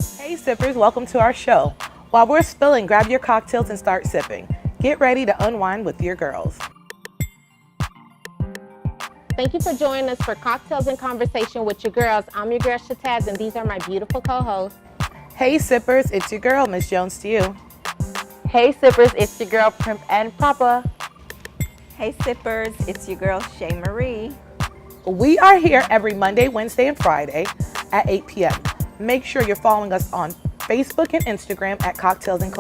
Hey sippers, welcome to our show. While we're spilling, grab your cocktails and start sipping. Get ready to unwind with your girls. Thank you for joining us for Cocktails and Conversation with your girls. I'm your girl Shataz, and these are my beautiful co-hosts. Hey sippers, it's your girl, Miss Jones to you. Hey sippers, it's your girl Primp and Papa. Hey sippers, it's your girl Shay Marie. We are here every Monday, Wednesday, and Friday at 8 p.m. Make sure you're following us on Facebook and Instagram at Cocktails and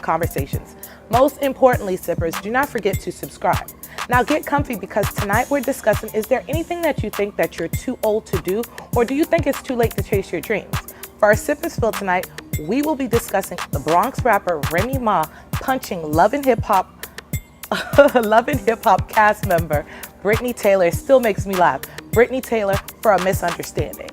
Conversations. Most importantly, sippers, do not forget to subscribe. Now get comfy because tonight we're discussing, is there anything that you think that you're too old to do, or do you think it's too late to chase your dreams? For our Sip and Spill tonight, we will be discussing the Bronx rapper Remy Ma punching Love and Hip Hop cast member Brittany Taylor. Still makes me laugh. Brittany Taylor for a misunderstanding.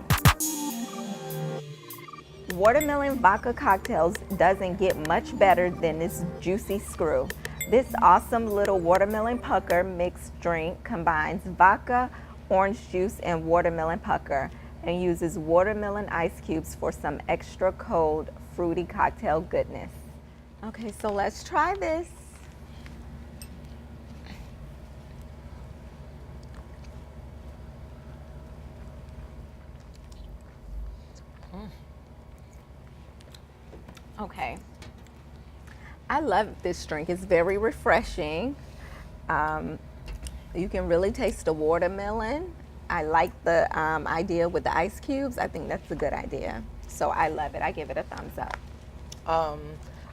Watermelon vodka cocktails doesn't get much better than this juicy screw. This awesome little watermelon pucker mixed drink combines vodka, orange juice, and watermelon pucker and uses watermelon ice cubes for some extra cold, fruity cocktail goodness. Okay, so let's try this. Okay. I love this drink. It's very refreshing. You can really taste the watermelon. I like the idea with the ice cubes. I think that's a good idea. So I love it. I give it a thumbs up.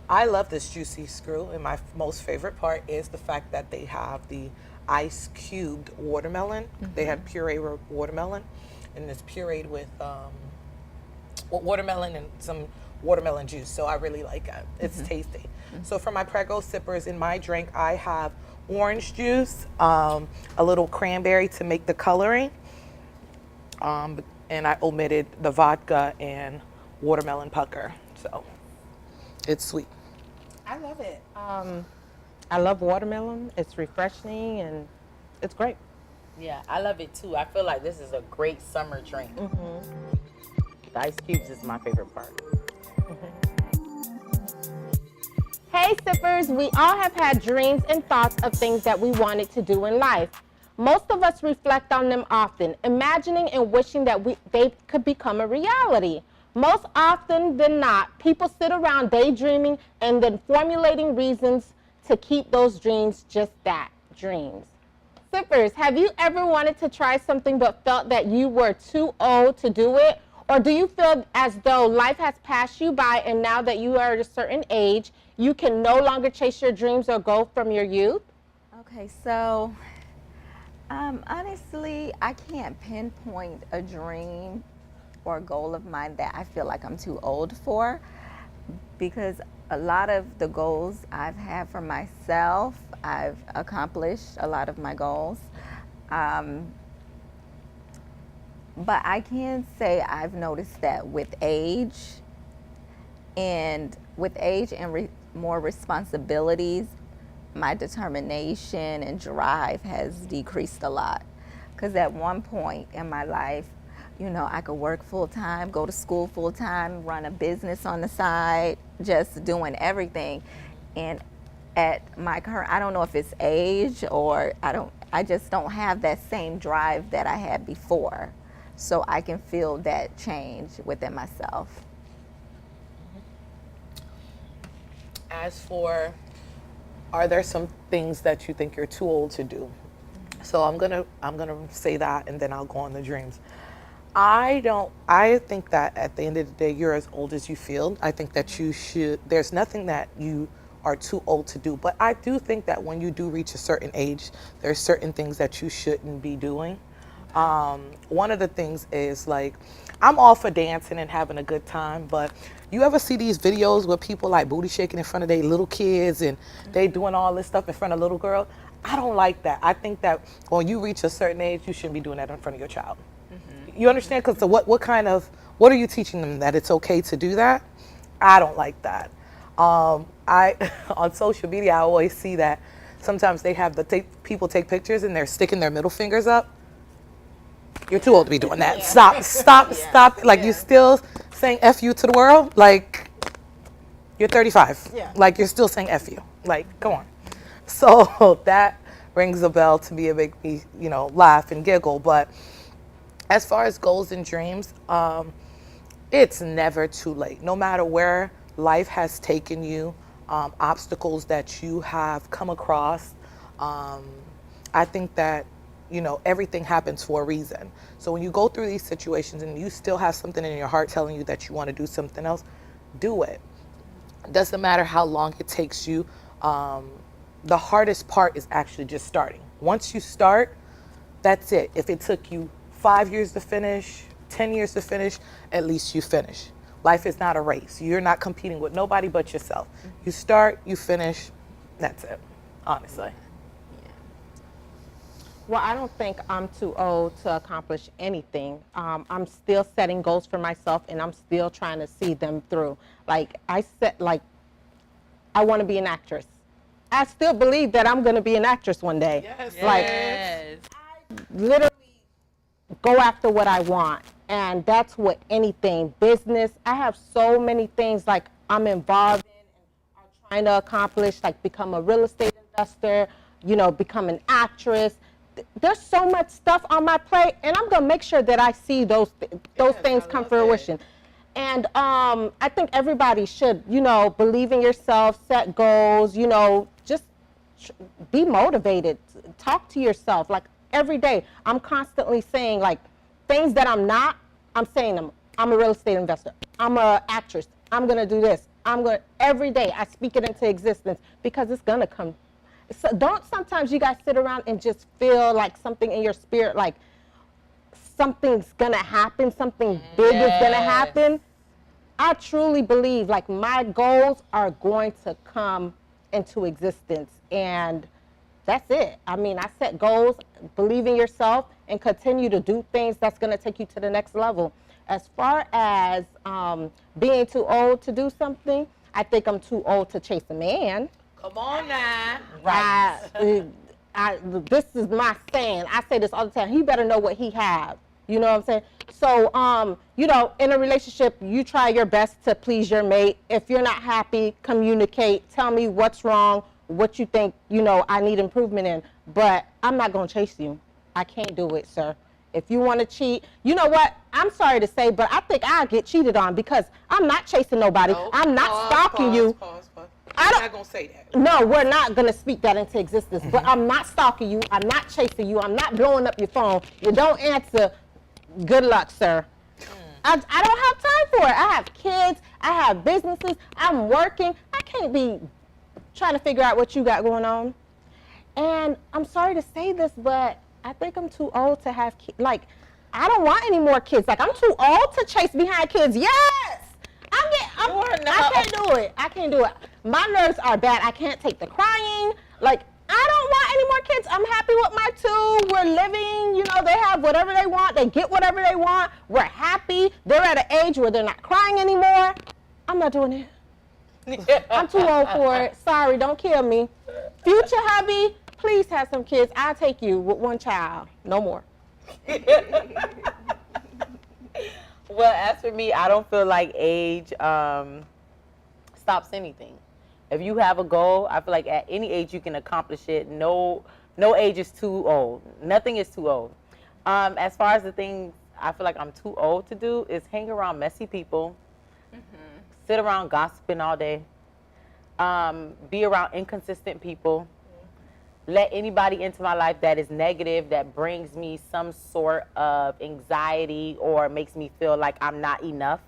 I love this juicy screw, and my most favorite part is the fact that they have the ice cubed watermelon. They have puree watermelon, and it's pureed with watermelon and some watermelon juice. So I really like it. It's tasty. So for my Prego sippers in my drink, I have orange juice, a little cranberry to make the coloring, and I omitted the vodka and watermelon pucker. So it's sweet. I love it. I love watermelon. It's refreshing and it's great. Yeah, I love it too. I feel like this is a great summer drink. The ice cubes is my favorite part. Hey sippers, we all have had dreams and thoughts of things that we wanted to do in life. Most of us reflect on them often, imagining and wishing that they could become a reality. Most often than not, people sit around daydreaming and then formulating reasons to keep those dreams just that, dreams. Sippers, have you ever wanted to try something but felt that you were too old to do it? Or do you feel as though life has passed you by and now that you are at a certain age, you can no longer chase your dreams or go from your youth? Okay, so honestly, I can't pinpoint a dream or a goal of mine that I feel like I'm too old for, because a lot of the goals I've had for myself, I've accomplished a lot of my goals. But I can say I've noticed that with age and more responsibilities, my determination and drive has decreased a lot. Because at one point in my life, you know, I could work full time, go to school full time, run a business on the side, just doing everything. And at my current, I don't know if it's age or I just don't have that same drive that I had before. So I can feel that change within myself. As for, are there some things that you think you're too old to do? So I'm gonna say that, and then I'll go on the dreams. I think that at the end of the day, you're as old as you feel. I think that there's nothing that you are too old to do. But I do think that when you do reach a certain age, there's certain things that you shouldn't be doing. One of the things is, like, I'm all for dancing and having a good time, but you ever see these videos where people like booty shaking in front of their little kids and they doing all this stuff in front of little girls? I don't like that. I think that when you reach a certain age, you shouldn't be doing that in front of your child. You understand? Because what are you teaching them, that it's okay to do that? I don't like that. On social media, I always see that sometimes they have people take pictures and they're sticking their middle fingers up. You're too old to be doing that. Stop. Like, you still saying F you to the world, like, you're 35. Yeah. Like, you're still saying F you. Like, come on. So that rings a bell to me and make me, laugh and giggle. But as far as goals and dreams, it's never too late. No matter where life has taken you, obstacles that you have come across, I think that, everything happens for a reason. So when you go through these situations and you still have something in your heart telling you that you want to do something else, do it. It doesn't matter how long it takes you. The hardest part is actually just starting. Once you start, that's it. If it took you 5 years to finish, 10 years to finish, at least you finish. Life is not a race. You're not competing with nobody but yourself. You start, you finish, that's it, honestly. Well, I don't think I'm too old to accomplish anything. I'm still setting goals for myself, and I'm still trying to see them through. I want to be an actress. I still believe that I'm going to be an actress one day. Yes. Yes. Literally go after what I want. And that's what anything, business, I have so many things I'm involved in and are trying to accomplish, become a real estate investor, become an actress. There's so much stuff on my plate, and I'm going to make sure that I see those things come to fruition. And I think everybody should, believe in yourself, set goals, just be motivated. Talk to yourself. Every day, I'm constantly saying, things that I'm not, I'm saying them. I'm a real estate investor. I'm an actress. I'm going to do this. Every day, I speak it into existence because it's going to come. So don't sometimes you guys sit around and just feel like something in your spirit, like something's going to happen, something big is going to happen. I truly believe my goals are going to come into existence, and that's it. I mean, I set goals, believe in yourself, and continue to do things that's going to take you to the next level. As far as being too old to do something, I think I'm too old to chase a man. Come on now. Right. This is my saying. I say this all the time. He better know what he have. You know what I'm saying? So, in a relationship, you try your best to please your mate. If you're not happy, communicate. Tell me what's wrong, what you think, I need improvement in. But I'm not going to chase you. I can't do it, sir. If you want to cheat, you know what? I'm sorry to say, but I think I'll get cheated on because I'm not chasing nobody. No, I'm not stalking you. Pause. I'm not going to say that. No, we're not going to speak that into existence. But I'm not stalking you. I'm not chasing you. I'm not blowing up your phone. You don't answer. Good luck, sir. I don't have time for it. I have kids. I have businesses. I'm working. I can't be trying to figure out what you got going on. And I'm sorry to say this, but I think I'm too old to have kids. I don't want any more kids. I'm too old to chase behind kids. Yes! I can't do it. My nerves are bad. I can't take the crying. I don't want any more kids. I'm happy with my two. We're living, they have whatever they want. They get whatever they want. We're happy. They're at an age where they're not crying anymore. I'm not doing it. I'm too old for it. Sorry, don't kill me. Future hubby, please have some kids. I'll take you with one child. No more. Well, as for me, I don't feel like age stops anything. If you have a goal, I feel like at any age you can accomplish it. No age is too old. Nothing is too old. As far as the things I feel like I'm too old to do is hang around messy people, sit around gossiping all day, be around inconsistent people, let anybody into my life that is negative, that brings me some sort of anxiety or makes me feel like I'm not enough.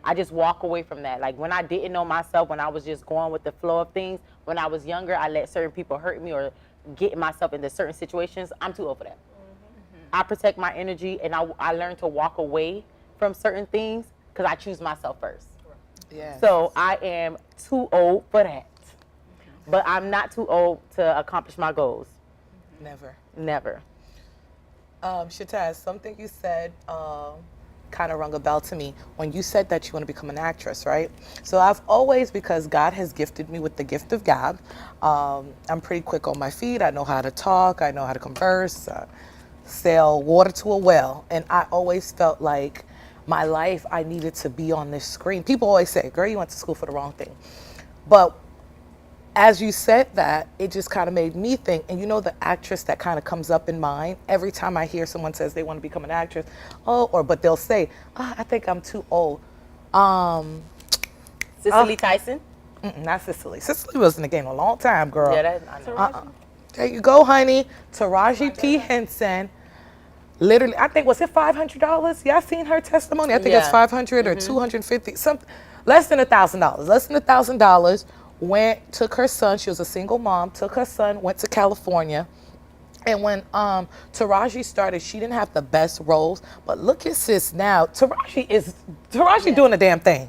I just walk away from that. When I didn't know myself, when I was just going with the flow of things, when I was younger, I let certain people hurt me or get myself into certain situations. I'm too old for that. I protect my energy, and I learn to walk away from certain things because I choose myself first. Yes. So I am too old for that. But I'm not too old to accomplish my goals. Never. Shataz, something you said kind of rung a bell to me when you said that you want to become an actress, right? So I've always, because God has gifted me with the gift of gab, I'm pretty quick on my feet. I know how to talk. I know how to converse, sail water to a well. And I always felt like my life, I needed to be on this screen. People always say, girl, you went to school for the wrong thing. But as you said that, it just kind of made me think, and you know the actress that kind of comes up in mind every time I hear someone says they want to become an actress, but they'll say, I think I'm too old. Cicely Tyson. Not Cicely. Cicely was in the game a long time, girl. Yeah, that's I know. There you go, honey. Taraji P. Henson. Literally, I think, was it $500? Y'all seen her testimony? I think it's Yeah. 500 or 250, something, less than $1,000. Less than $1,000. Took her son. She was a single mom. Took her son. Went to California. And when Taraji started, she didn't have the best roles. But look at sis now. Taraji doing the damn thing.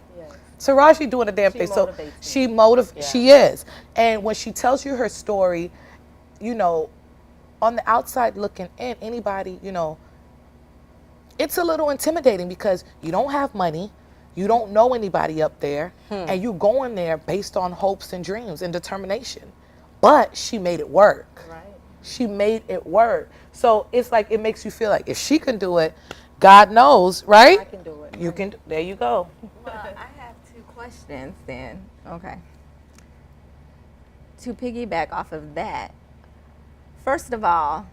Taraji doing the damn thing. So she is. And when she tells you her story, you know, on the outside looking in, anybody, you know, it's a little intimidating because you don't have money, you don't know anybody up there, and you going there based on hopes and dreams and determination. But she made it work. Right. She made it work. So it's like, it makes you feel like if she can do it, God knows, right? I can do it. You can. There you go. Well, I have 2 questions then. Okay. To piggyback off of that, first of all,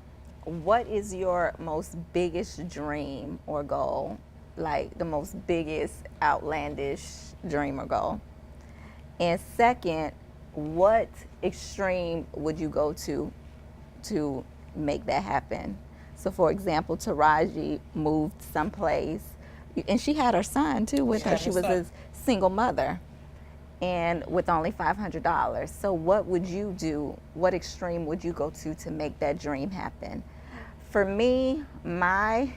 what is your most biggest dream or goal? Like the most biggest outlandish dream or goal? And second, what extreme would you go to make that happen? So for example, Taraji moved someplace, and she had her son too with her. She was a single mother, and with only $500. So what would you do? What extreme would you go to make that dream happen? For me, my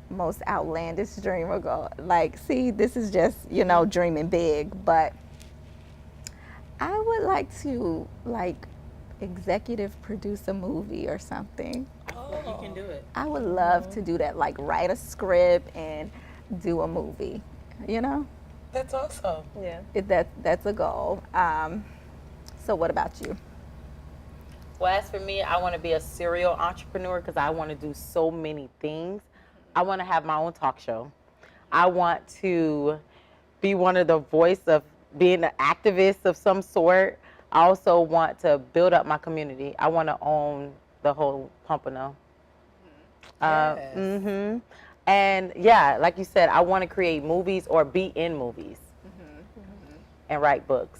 most outlandish dream or goal, like, see, this is just, you know, dreaming big, but I would like to, like, executive produce a movie or something. You can do it. I would love to do that, like write a script and do a movie, you know? That's awesome. Yeah. That's a goal. So what about you? Well, as for me, I want to be a serial entrepreneur because I want to do so many things. I want to have my own talk show. I want to be one of the voice of being an activist of some sort. I also want to build up my community. I want to own the whole Pompano. And yeah, like you said, I want to create movies or be in movies and write books.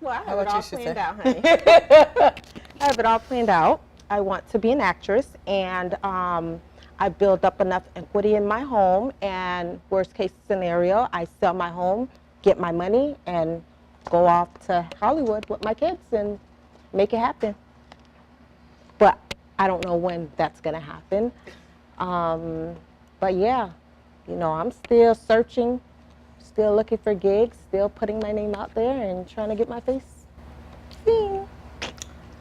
Well, I How have it about all you, Shita? planned out, honey. I have it all planned out. I want to be an actress, and I build up enough equity in my home, and worst case scenario, I sell my home, get my money, and go off to Hollywood with my kids and make it happen. But I don't know when that's going to happen. But yeah, you know, I'm still searching, still looking for gigs, still putting my name out there and trying to get my face seen.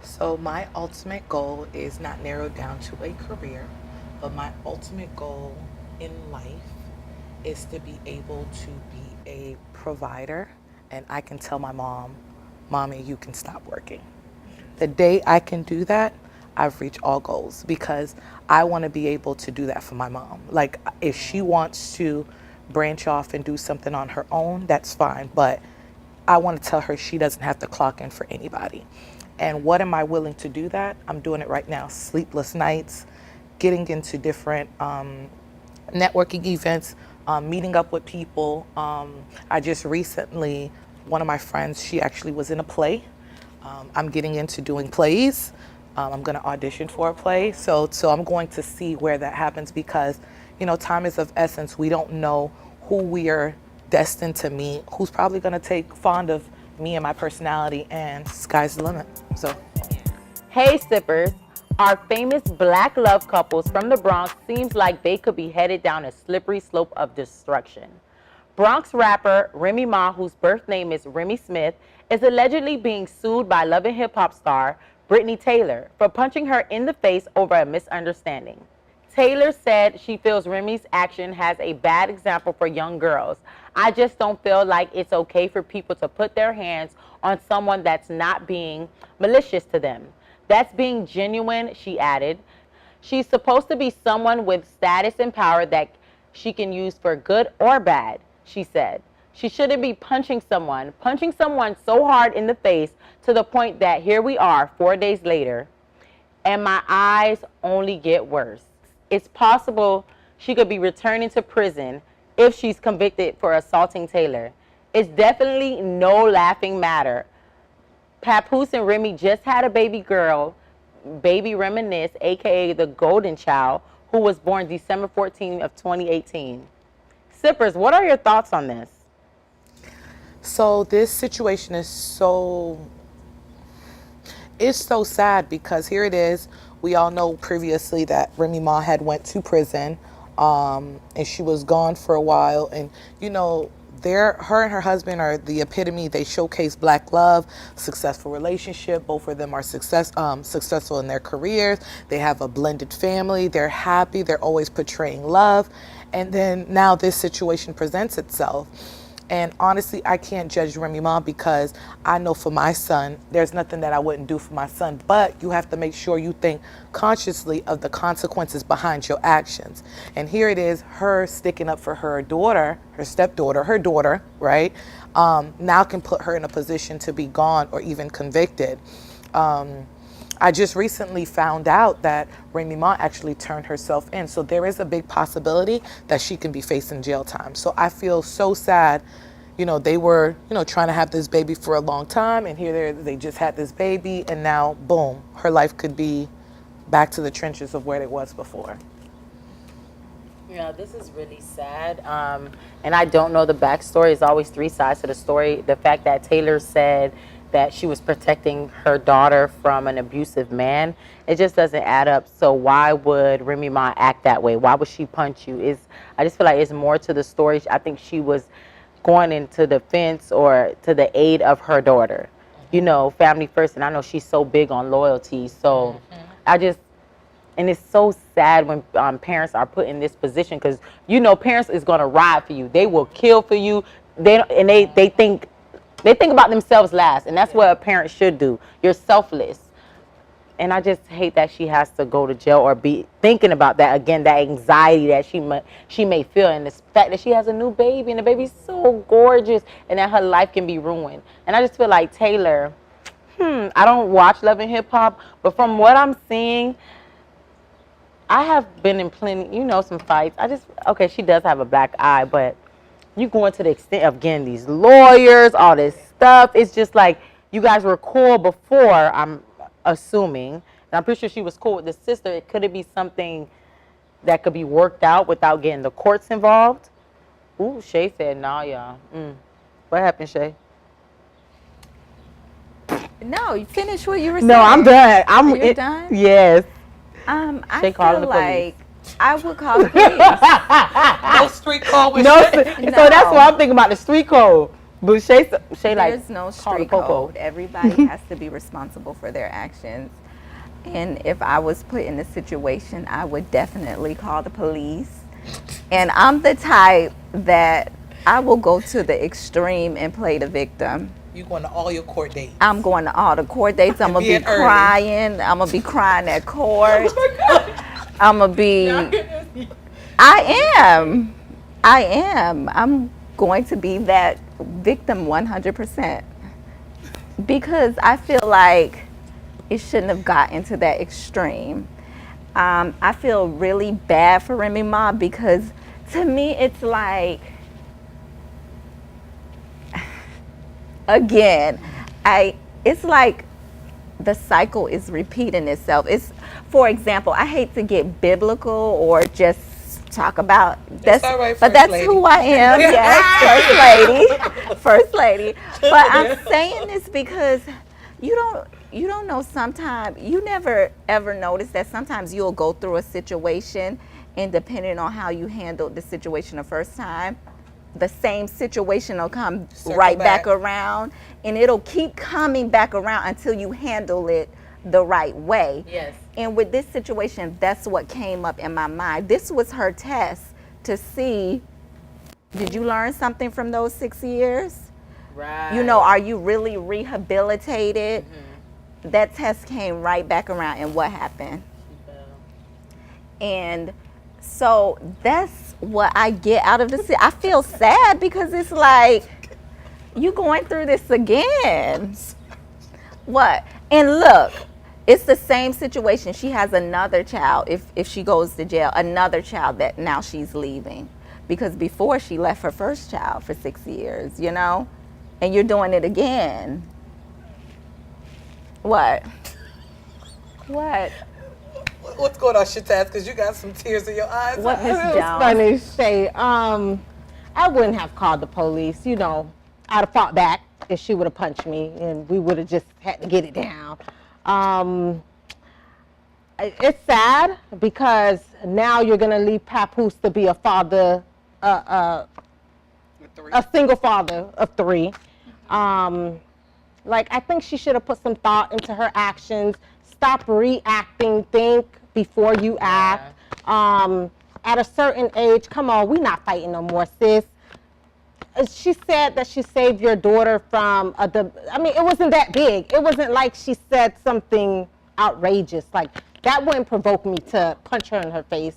So my ultimate goal is not narrowed down to a career, but my ultimate goal in life is to be able to be a provider, and I can tell my mom, Mommy, you can stop working. The day I can do that, I've reached all goals, because I want to be able to do that for my mom. Like, if she wants to branch off and do something on her own, that's fine, but I want to tell her she doesn't have to clock in for anybody. And what am I willing to do that? I'm doing it right now. Sleepless nights, getting into different networking events, meeting up with people. I just recently, one of my friends, she actually was in a play. I'm getting into doing plays. I'm going to audition for a play. So I'm going to see where that happens, because, you know, time is of essence. We don't know who we are destined to meet, who's probably going to take fond of me and my personality, and sky's the limit. So, Hey sippers, our famous black love couples from the Bronx seems like they could be headed down a slippery slope of destruction. Bronx rapper Remy Ma, whose birth name is Remy Smith, is allegedly being sued by Love and Hip Hop star Brittany Taylor for punching her in the face over a misunderstanding. Taylor said she feels Remy's action has a bad example for young girls. I just don't feel like it's okay for people to put their hands on someone that's not being malicious to them. That's being genuine, she added. She's supposed to be someone with status and power that she can use for good or bad, she said. She shouldn't be punching someone so hard in the face to the point that here we are 4 days later, and my eyes only get worse. It's possible she could be returning to prison if she's convicted for assaulting Taylor. It's definitely no laughing matter. Papoose and Remy just had a baby girl, baby Reminisce, aka the golden child, who was born December 14th of 2018. Sippers, what are your thoughts on this? So this situation is it's so sad because here it is. We all know previously that Remy Ma had went to prison, and she was gone for a while. And you know, her and her husband are the epitome. They showcase black love, successful relationship. Both of them are successful in their careers. They have a blended family. They're happy. They're always portraying love. And then now this situation presents itself. And honestly, I can't judge Remy Ma because I know for my son, there's nothing that I wouldn't do for my son. But you have to make sure you think consciously of the consequences behind your actions. And here it is, her sticking up for her daughter, her stepdaughter, her daughter, right? Now can put her in a position to be gone or even convicted. I just recently found out that Remy Ma actually turned herself in. So there is a big possibility that she can be facing jail time. So I feel so sad. You know, they were, trying to have this baby for a long time, and here they just had this baby, and now, boom, her life could be back to the trenches of where it was before. Yeah, this is really sad. And I don't know the backstory. It's always three sides to the story. The fact that Taylor said that she was protecting her daughter from an abusive man, it just doesn't add up. So why would Remy Ma act that way? Why would she punch you? I just feel like it's more to the story. I think she was going into defense or to the aid of her daughter. You know, family first, and I know she's so big on loyalty. So and it's so sad when parents are put in this position because, parents is going to ride for you. They will kill for you. They think about themselves last, and that's what a parent should do. You're selfless. And I just hate that she has to go to jail or be thinking about that again, that anxiety that she may feel, and the fact that she has a new baby, and the baby's so gorgeous, and that her life can be ruined. And I just feel like Taylor, I don't watch Love and Hip Hop, but from what I'm seeing, I have been in plenty, some fights. Okay, she does have a black eye, but you going to the extent of getting these lawyers, all this stuff. It's just like you guys were cool before, I'm assuming. And I'm pretty sure she was cool with the sister. Could it be something that could be worked out without getting the courts involved? Ooh, Shay said, nah, y'all. What happened, Shay? No, you finished what you were saying. No, I'm done. You're done? Yes. I Shay feel the like I would call the police. No street code with No, Shay. so that's what I'm thinking about, the street code. But Shay like, There's no call the street popo. code. Everybody has to be responsible for their actions. And if I was put in a situation, I would definitely call the police. And I'm the type that I will go to the extreme and play the victim. You going to all your court dates? I'm going to all the court dates. I'm going to be crying. I'm going to be crying at court. I'm going to be... I am. I'm going to be that victim 100%. Because I feel like it shouldn't have gotten to that extreme. I feel really bad for Remy Ma because to me it's like... Again, it's like the cycle is repeating itself. For example, I hate to get biblical or just talk about that's all right, but that's lady. Who I am. Yes, first lady. But I'm saying this because you don't know sometimes, you never ever notice that sometimes you'll go through a situation and depending on how you handled the situation the first time, the same situation will come right back around, and it'll keep coming back around until you handle it the right way. Yes. And with this situation, that's what came up in my mind. This was her test to see, did you learn something from those 6 years? Right. Are you really rehabilitated? That test came right back around, and what happened? And so that's what I get out of this. I feel sad because it's like, you going through this again. What? And look, it's the same situation. She has another child, if she goes to jail, another child that now she's leaving. Because before she left her first child for 6 years, you know? And you're doing it again. What? What? What's going on, Shataz? Because you got some tears in your eyes. What, Miss It was Jones? funny, Shay. I wouldn't have called the police. You know, I'd have fought back if she would have punched me, and we would have just had to get it down. It's sad because now you're gonna leave Papoose to be a father, a single father of 3. Like, I think she should have put some thought into her actions. Stop reacting. Think before you act. At a certain age, come on, we're not fighting no more, sis. She said that she saved your daughter from I mean, it wasn't that big. It wasn't like she said something outrageous. Like, that wouldn't provoke me to punch her in her face.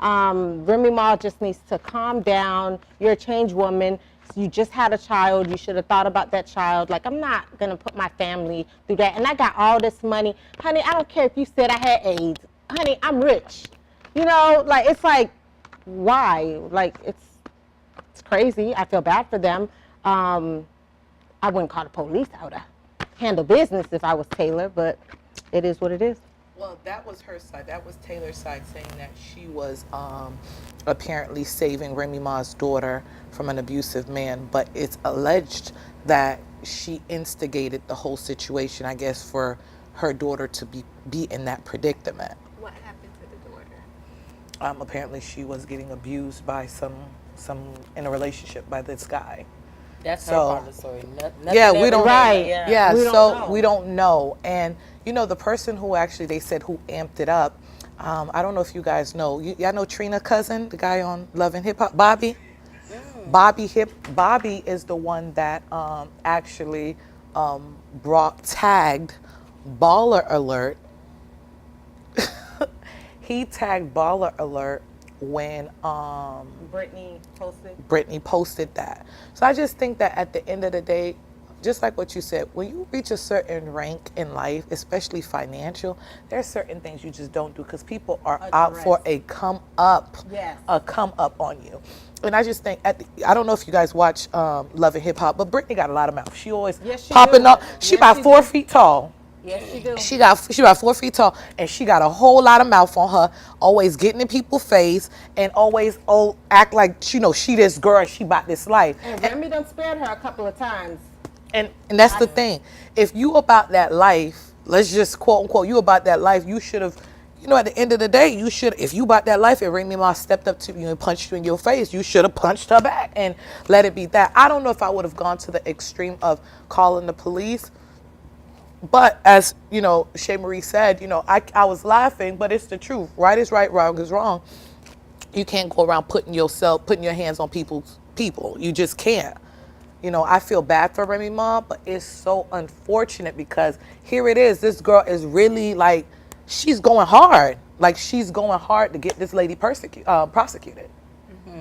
Remy Ma just needs to calm down. You're a changed woman. You just had a child. You should have thought about that child. Like, I'm not going to put my family through that. And I got all this money. Honey, I don't care if you said I had AIDS. Honey, I'm rich. You know, like, it's like, why? Like, it's crazy. I feel bad for them. I wouldn't call the police. I would handle business if I was Taylor, but it is what it is. Well, that was her side. That was Taylor's side, saying that she was apparently saving Remy Ma's daughter from an abusive man. But it's alleged that she instigated the whole situation, I guess, for her daughter to be in that predicament. What happened to the daughter? Apparently, she was getting abused by some in a relationship by this guy. That's her So- part of the story. Yeah, we don't. Right. Yeah, We don't so know. we don't know. And you know, the person who actually they said who amped it up. I don't know if you guys know. Y'all know Trina's cousin, the guy on Love and Hip Hop, Bobby. Bobby is the one that actually tagged Baller Alert. He tagged Baller Alert when Brittany posted that. So I just think that at the end of the day, just like what you said, when you reach a certain rank in life, especially financial, there's certain things you just don't do because people are out for a come up, on you. And I just think I don't know if you guys watch Love and Hip Hop, but Brittany got a lot of mouth. She always popping up. She about 4 feet tall. Yes, she do. She about 4 feet tall, and she got a whole lot of mouth on her. Always getting in people's face, and always act like she this girl. She about this life. And Remy done spared her a couple of times. And that's the thing. If you about that life, let's just quote unquote, you about that life, you should have, at the end of the day, you should, if you about that life and Remy Ma stepped up to you and punched you in your face, you should have punched her back and let it be that. I don't know if I would have gone to the extreme of calling the police. But as, Shay Marie said, I was laughing, but it's the truth. Right is right, wrong is wrong. You can't go around putting your hands on people. You just can't. I feel bad for Remy Ma, but it's so unfortunate because here it is. This girl is really like, she's going hard. Like, she's going hard to get this lady prosecuted. Mm-hmm.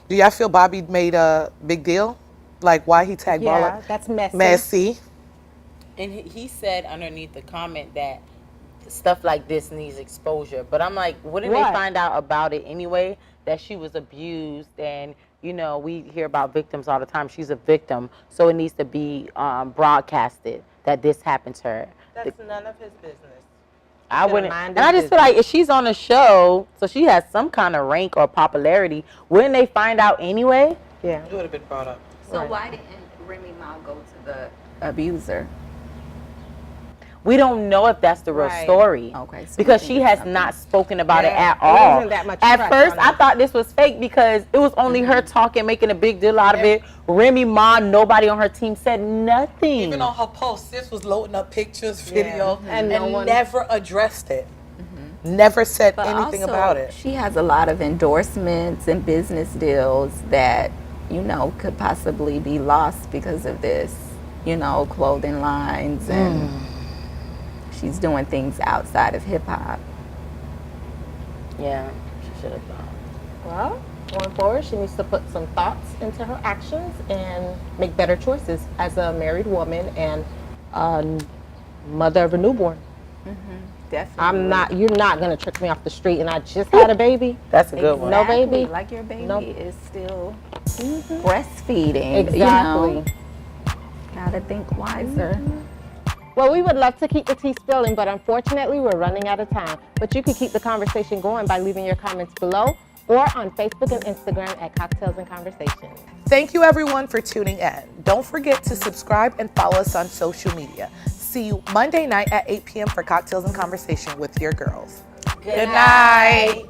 Do y'all feel Bobby made a big deal? Like, why he tagged Baller? Yeah, that's messy. Messy. And he said underneath the comment that stuff like this needs exposure. But I'm like, wouldn't they find out about it anyway? That she was abused, and we hear about victims all the time. She's a victim, so it needs to be broadcasted that this happened to her. That's none of his business. I wouldn't, and I just feel like if she's on a show, so she has some kind of rank or popularity, wouldn't they find out anyway? Yeah. It would have been brought up. So why didn't Remy Ma go to the abuser? We don't know if that's the real story. Okay. So because we she think has something. not spoken about it Yeah, at it all. wasn't that much At press first, on I it. thought this was fake because it was only her talking, making a big deal out of it. Remy Ma, nobody on her team said nothing. Even on her post, sis was loading up pictures, videos, And no one- never addressed it. Never said But anything also, about it. She has a lot of endorsements and business deals that, could possibly be lost because of this, clothing lines, and she's doing things outside of hip hop. Yeah, she should have thought. Well, going forward, she needs to put some thoughts into her actions and make better choices as a married woman and a mother of a newborn. Definitely. You're not gonna trick me off the street and I just had a baby. That's a good one. No baby. Like your baby No. is still breastfeeding. Exactly. You know? Gotta think wiser. Well, we would love to keep the tea spilling, but unfortunately, we're running out of time. But you can keep the conversation going by leaving your comments below or on Facebook and Instagram at Cocktails and Conversations. Thank you everyone for tuning in. Don't forget to subscribe and follow us on social media. See you Monday night at 8 p.m. for Cocktails and Conversation with your girls. Good night.